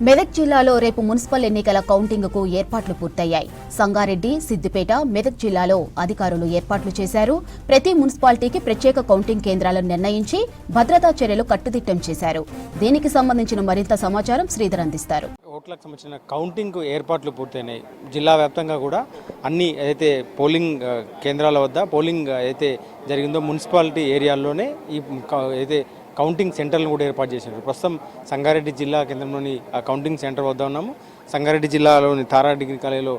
మెదక్ జిల్లాలో రేపు మున్సిపల్ ఎన్నికల కౌంటింగ్కు ఏర్పాట్లు పూర్తయ్యాయి. సంగారెడ్డి, సిద్దిపేట, మెదక్ జిల్లాలో అధికారులు ఏర్పాట్లు చేశారు. ప్రతి మున్సిపాలిటీకి ప్రత్యేక కౌంటింగ్ కేంద్రాలను నిర్ణయించి భద్రతా చర్యలు కట్టుదిట్టం చేశారు. దీనికి సంబంధించిన మరింత సమాచారం శ్రీధర్ అందిస్తారు. ఓట్లకు సంబంధించిన కౌంటింగ్ ఏర్పాట్లు పూర్తయినాయి. జిల్లా వ్యాప్తంగా కూడా అన్ని అయితే పోలింగ్ కేంద్రాల వద్ద పోలింగ్ అయితే జరిగిందో మున్సిపాలిటీ ఏరియాల్లోనే ఈ అయితే కౌంటింగ్ సెంటర్లను కూడా ఏర్పాటు చేశారు. ప్రస్తుతం సంగారెడ్డి జిల్లా కేంద్రంలోని కౌంటింగ్ సెంటర్ వద్ద ఉన్నాము. సంగారెడ్డి జిల్లాలోని తారా డిగ్రీ కాలేజీలో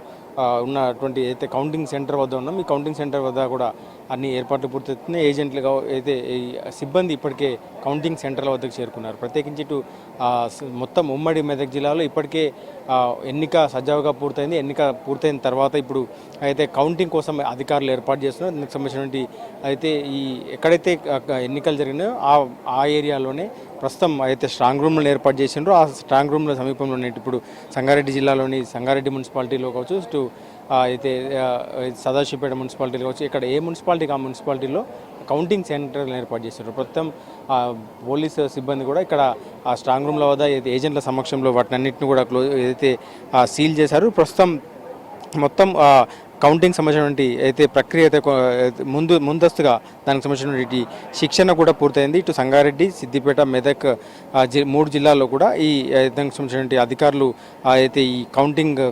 ఉన్నటువంటి అయితే కౌంటింగ్ సెంటర్ వద్ద ఉన్నాం. ఈ కౌంటింగ్ సెంటర్ వద్ద కూడా అన్ని ఏర్పాట్లు పూర్తవుతున్నాయి. ఏజెంట్లుగా అయితే ఈ సిబ్బంది ఇప్పటికే కౌంటింగ్ సెంటర్ల వద్దకు చేరుకున్నారు. ప్రత్యేకించి ఇటు మొత్తం ఉమ్మడి మెదక్ జిల్లాలో ఇప్పటికే ఎన్నిక సజావుగా పూర్తయింది. ఎన్నిక పూర్తయిన తర్వాత ఇప్పుడు అయితే కౌంటింగ్ కోసం అధికారులు ఏర్పాటు చేస్తున్నారు. దీనికి సంబంధించినటువంటి అయితే ఈ ఎక్కడైతే ఎన్నికలు జరిగినాయో ఆ ఏరియాలోనే ప్రస్తుతం అయితే స్ట్రాంగ్ రూమ్లను ఏర్పాటు చేసిండ్రు. ఆ స్ట్రాంగ్ రూమ్ల సమీపంలోనే ఇప్పుడు సంగారెడ్డి జిల్లాలోని సంగారెడ్డి మున్సిపాలిటీలో కావచ్చు, ఇటు అయితే సదాశివపేట మున్సిపాలిటీలో కావచ్చు, ఇక్కడ ఏ మున్సిపాలిటీకి ఆ మున్సిపాలిటీలో కౌంటింగ్ సెంటర్లను ఏర్పాటు చేశారు. ప్రస్తుతం పోలీసు సిబ్బంది కూడా ఇక్కడ ఆ స్ట్రాంగ్ రూమ్ల వద్ద ఏజెంట్ల సమక్షంలో వాటిని అన్నింటిని కూడా ఏదైతే సీల్ చేశారు. ప్రస్తుతం మొత్తం కౌంటింగ్ సంబంధించినటువంటి అయితే ప్రక్రియ అయితే ముందస్తుగా దానికి సంబంధించినటువంటి శిక్షణ కూడా పూర్తయింది. ఇటు సంగారెడ్డి, సిద్దిపేట, మెదక్ మూడు జిల్లాల్లో కూడా ఈ దానికి సంబంధించినటువంటి అధికారులు అయితే ఈ కౌంటింగ్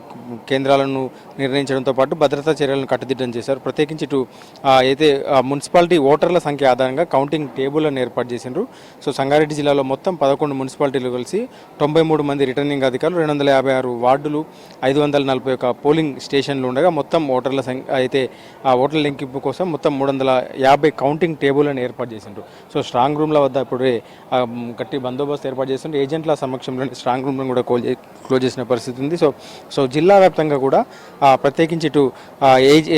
కేంద్రాలను నిర్ణయించడంతో పాటు భద్రతా చర్యలను కట్టుదిట్టం చేశారు. ప్రత్యేకించి ఇటు అయితే మున్సిపాలిటీ ఓటర్ల సంఖ్య ఆధారంగా కౌంటింగ్ టేబుల్లను ఏర్పాటు చేసిండ్రు. సో సంగారెడ్డి జిల్లాలో మొత్తం 11 మున్సిపాలిటీలు కలిసి 93 మంది రిటర్నింగ్ అధికారులు, 256 వార్డులు, 541 పోలింగ్ స్టేషన్లు ఉండగా మొత్తం ఓటర్ల సంఖ్య అయితే ఆ ఓటర్ల లెక్కింపు కోసం మొత్తం 350 కౌంటింగ్ టేబుల్లను ఏర్పాటు చేసిండ్రు. సో స్ట్రాంగ్ రూమ్ల వద్ద ఇప్పుడే గట్టి బందోబస్తు ఏర్పాటు చేసిండ్రు. ఏజెంట్ల సమక్షంలో స్ట్రాంగ్ రూమ్లను కూడా క్లోజ్ చేసిన పరిస్థితి ఉంది. సో జిల్లా వ్యాప్తంగా కూడా ప్రత్యేకించి ఇటు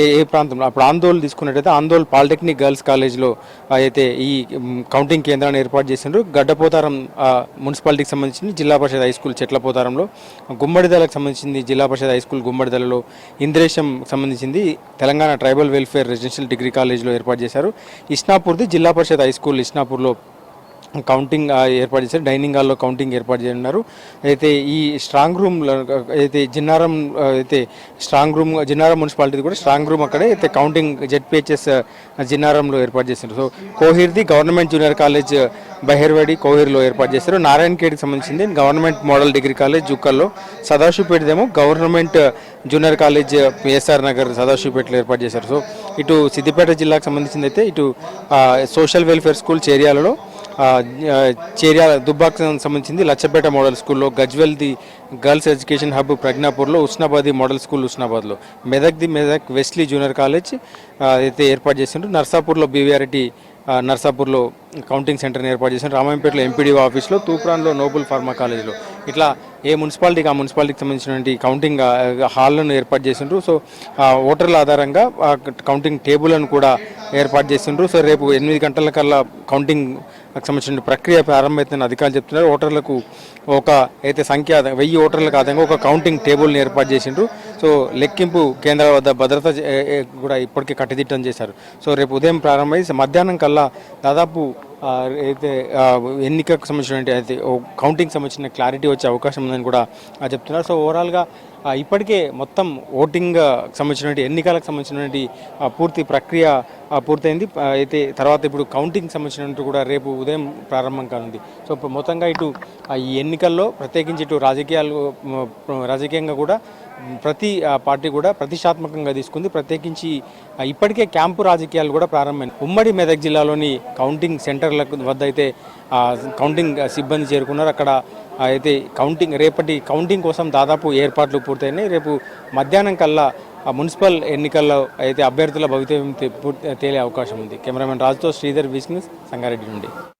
ఏ ప్రాంతంలో అప్పుడు ఆందోళన తీసుకున్నట్టయితే ఆందోళన పాలిటెక్నిక్ గర్ల్స్ కాలేజ్లో అయితే ఈ కౌంటింగ్ కేంద్రాన్ని ఏర్పాటు చేసిండ్రు. గడ్డపోతారం మున్సిపాలిటీకి సంబంధించి జిల్లా పరిషత్ హై స్కూల్ చెట్లపోతారంలో, గుమ్మడిదలకు సంబంధించింది జిల్లా పరిషత్ హై స్కూల్ గుమ్మడిదలలో, ఇంద్రేశం సంబంధించింది Telangana tribal welfare residential degree కాలేజ్లో ఏర్పాటు చేశారు. ఇస్నాపూర్ది జిల్లా పరిషత్ హై స్కూల్ ఇస్నాపూర్లో కౌంటింగ్ ఏర్పాటు చేశారు. డైనింగ్ హాల్లో కౌంటింగ్ ఏర్పాటు చేయనున్నారు. అయితే ఈ స్ట్రాంగ్ రూమ్ అయితే జిన్నారం మున్సిపాలిటీ కూడా స్ట్రాంగ్ రూమ్ అక్కడే అయితే కౌంటింగ్ జెడ్పిహెచ్ఎస్ జిన్నారంలో ఏర్పాటు చేశారు. సో కోహిర్ది గవర్నమెంట్ జూనియర్ కాలేజ్ బహేర్వాడి కోహిర్లో ఏర్పాటు చేశారు. నారాయణఖేడ్కి సంబంధించింది గవర్నమెంట్ మోడల్ డిగ్రీ కాలేజ్ జుక్కల్లో, సదాశివపేటదేమో government junior college PSR Nagar సదాశివపేటలో ఏర్పాటు చేశారు. సో ఇటు సిద్దిపేట జిల్లాకు సంబంధించింది అయితే ఇటు సోషల్ వెల్ఫేర్ స్కూల్ చేర్యాలలో, దుబ్బాకు సంబంధించింది లచ్చపేట మోడల్ స్కూల్లో, గజ్వెల్ది గర్ల్స్ ఎడ్యుకేషన్ హబ్ ప్రజ్ఞాపూర్లో, ఉస్నాబాదీ మోడల్ స్కూల్ ఉస్నాబాద్లో, మెదక్ వెస్లీ జూనియర్ కాలేజ్ అయితే ఏర్పాటు చేసిండ్రు. నర్సాపూర్లో బీవీఆర్టీ నర్సాపూర్లో కౌంటింగ్ సెంటర్ని ఏర్పాటు చేశారు. రామాయంపేటలో ఎంపీడీఓ ఆఫీస్లో, తూప్రాన్లో నోబుల్ ఫార్మా కాలేజీలో, ఇట్లా ఏ మున్సిపాలిటీకి ఆ మున్సిపాలిటీకి సంబంధించినటువంటి కౌంటింగ్ హాల్లను ఏర్పాటు చేసిండ్రు. సో ఓటర్ల ఆధారంగా కౌంటింగ్ టేబుల్లను కూడా ఏర్పాటు చేసిండ్రు. సో రేపు 8 గంటల కల్లా కౌంటింగ్ సంబంధించిన ప్రక్రియ ప్రారంభమైందని అధికారులు చెప్తున్నారు. ఓటర్లకు ఒక అయితే సంఖ్య 1000 ఓటర్లకు ఆధారంగా ఒక కౌంటింగ్ టేబుల్ని ఏర్పాటు చేసిండ్రు. సో లెక్కింపు కేంద్రాల వద్ద భద్రత కూడా ఇప్పటికే కట్టుదిట్టం చేశారు. సో రేపు ఉదయం ప్రారంభమై మధ్యాహ్నం కల్లా దాదాపు అయితే ఎన్నికకు సంబంధించినటువంటి అయితే కౌంటింగ్ సంబంధించిన క్లారిటీ వచ్చే అవకాశం ఉందని కూడా చెప్తున్నారు. సో ఓవరాల్గా ఇప్పటికే మొత్తం ఓటింగ్ సంబంధించినటువంటి ఎన్నికలకు సంబంధించినటువంటి పూర్తి ప్రక్రియ పూర్తయింది. అయితే తర్వాత ఇప్పుడు కౌంటింగ్ సంబంధించినట్టు కూడా రేపు ఉదయం ప్రారంభం కానుంది. సో మొత్తంగా ఇటు ఈ ఎన్నికల్లో ప్రత్యేకించి ఇటు రాజకీయంగా కూడా ప్రతి పార్టీ కూడా ప్రతిష్టాత్మకంగా తీసుకుంది. ప్రత్యేకించి ఇప్పటికే క్యాంపు రాజకీయాలు కూడా ప్రారంభమైంది. ఉమ్మడి మెదక్ జిల్లాలోని కౌంటింగ్ సెంటర్ల వద్ద అయితే కౌంటింగ్ సిబ్బంది చేరుకున్నారు. అక్కడ అయితే రేపటి కౌంటింగ్ కోసం దాదాపు ఏర్పాట్లు పూర్తయినాయి. రేపు మధ్యాహ్నం కల్లా మున్సిపల్ ఎన్నికల్లో అయితే అభ్యర్థుల భవితవ్యం తేలే అవకాశం ఉంది. కెమెరామెన్ రాజుతో శ్రీధర్, విస్కిన్స్, సంగారెడ్డి నుండి.